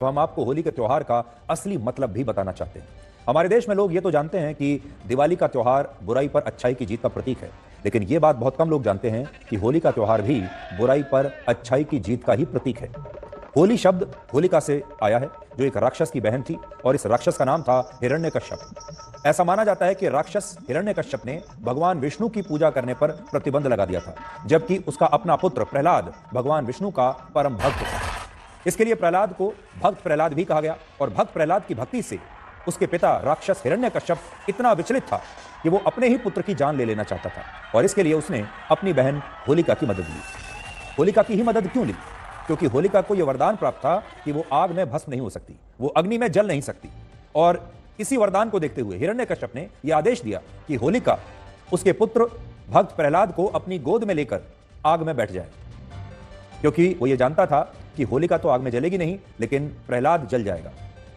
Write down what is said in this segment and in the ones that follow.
तो हम आपको होली के त्योहार का असली मतलब भी बताना चाहते हैं। हमारे देश में लोग ये तो जानते हैं कि दिवाली का त्योहार बुराई पर अच्छाई की जीत का प्रतीक है, लेकिन ये बात बहुत कम लोग जानते हैं कि होली का त्योहार भी बुराई पर अच्छाई की जीत का ही प्रतीक है। होली शब्द होलिका से आया है, जो एक राक्षस की बहन थी, और इस राक्षस का नाम था हिरण्यकश्यप। ऐसा माना जाता है कि राक्षस हिरण्यकश्यप ने भगवान विष्णु की पूजा करने पर प्रतिबंध लगा दिया था, जबकि उसका अपना पुत्र प्रहलाद भगवान विष्णु का परम भक्त था। इसके लिए प्रहलाद को भक्त प्रहलाद भी कहा गया, और भक्त प्रहलाद की भक्ति से उसके पिता राक्षस हिरण्यकश्यप इतना विचलित था कि वो अपने ही पुत्र की जान ले लेना चाहता था, और इसके लिए उसने अपनी बहन होलिका की मदद ली। होलिका की ही मदद क्यों ली? क्योंकि होलिका को यह वरदान प्राप्त था कि वो आग में भस्म नहीं हो सकती, वो अग्नि में जल नहीं सकती, और इसी वरदान को देखते हुए हिरण्यकश्यप ने यह आदेश दिया कि होलिका उसके पुत्र भक्त प्रहलाद को अपनी गोद में लेकर आग में बैठ जाए, क्योंकि वो ये जानता था कि होलिका तो आग में जलेगी नहीं, लेकिन प्रहलाद जल जाएगा,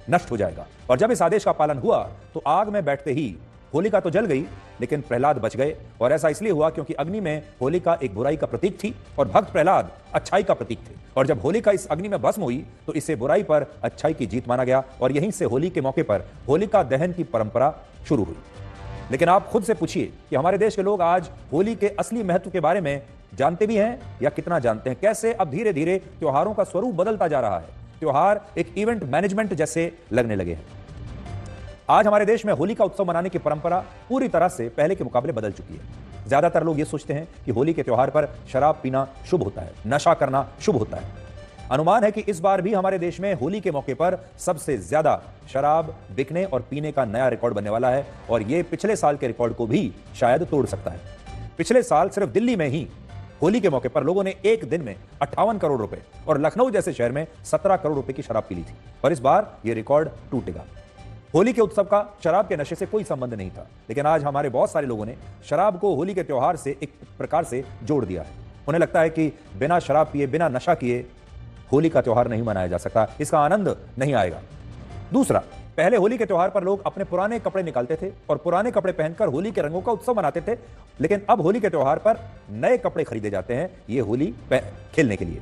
नष्ट हो जाएगा। और जब इस आदेश का पालन हुआ तो आग में बैठते ही होलिका तो जल गई, लेकिन प्रहलाद बच गए। और ऐसा इसलिए हुआ क्योंकि अग्नि में होलिका एक बुराई का प्रतीक थी और भक्त प्रहलाद अच्छाई का प्रतीक थे। और जब होलिका इस अग्नि में भस्म हुई तो इसे बुराई पर अच्छाई की जीत माना गया, और यहीं से होली के मौके पर होलिका दहन की परंपरा शुरू हुई। लेकिन आप खुद से पूछिए कि हमारे देश के लोग आज होली के असली महत्व के बारे में जानते भी हैं या कितना जानते हैं? कैसे अब धीरे धीरे त्योहारों का स्वरूप बदलता जा रहा है, त्योहार एक इवेंट मैनेजमेंट जैसे लगने लगे हैं। आज हमारे देश में होली का उत्सव मनाने की परंपरा पूरी तरह से पहले के मुकाबले बदल चुकी है। ज्यादातर लोग ये सोचते हैं कि होली के त्योहार पर शराब पीना शुभ होता है, नशा करना शुभ होता है। अनुमान है कि इस बार भी हमारे देश में होली के मौके पर सबसे ज्यादा शराब बिकने और पीने का नया रिकॉर्ड बनने वाला है, और यह पिछले साल के रिकॉर्ड को भी शायद तोड़ सकता है। पिछले साल सिर्फ दिल्ली में ही होली के मौके पर लोगों ने एक दिन में 58 करोड़ रुपए और लखनऊ जैसे शहर में 17 करोड़ रुपए की शराब पी ली थी, और इस बार यह रिकॉर्ड टूटेगा। होली के उत्सव का शराब के नशे से कोई संबंध नहीं था, लेकिन आज हमारे बहुत सारे लोगों ने शराब को होली के त्योहार से एक प्रकार से जोड़ दिया है। उन्हें लगता है कि बिना शराब पिए, बिना नशा किए होली का त्योहार नहीं मनाया जा सकता, इसका आनंद नहीं आएगा। दूसरा, पहले होली के त्योहार पर लोग अपने पुराने कपड़े निकालते थे और पुराने कपड़े पहनकर होली के रंगों का उत्सव मनाते थे, लेकिन अब होली के त्योहार पर नए कपड़े खरीदे जाते हैं ये होली खेलने के लिए।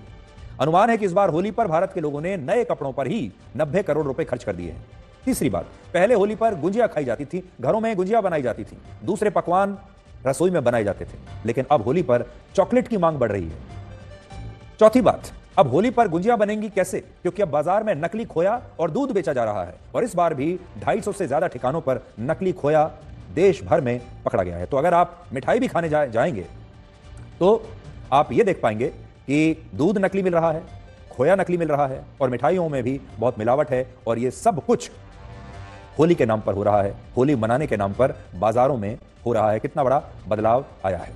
अनुमान है कि इस बार होली पर भारत के लोगों ने नए कपड़ों पर ही 90 करोड़ रुपए खर्च कर दिए हैं। तीसरी बात, पहले होली पर गुंजिया खाई जाती थी, घरों में गुंजिया बनाई जाती थी, दूसरे पकवान रसोई में बनाए जाते थे, लेकिन अब होली पर चॉकलेट की मांग बढ़ रही है। चौथी बात, अब होली पर गुंजिया बनेंगी कैसे? क्योंकि अब बाजार में नकली खोया और दूध बेचा जा रहा है, और इस बार भी 250 से ज्यादा ठिकानों पर नकली खोया देश भर में पकड़ा गया है। तो अगर आप मिठाई भी खाने जाएंगे तो आप ये देख पाएंगे कि दूध नकली मिल रहा है, खोया नकली मिल रहा है, और मिठाइयों में भी बहुत मिलावट है, और ये सब कुछ होली के नाम पर हो रहा है, होली मनाने के नाम पर बाजारों में हो रहा है। कितना बड़ा बदलाव आया है।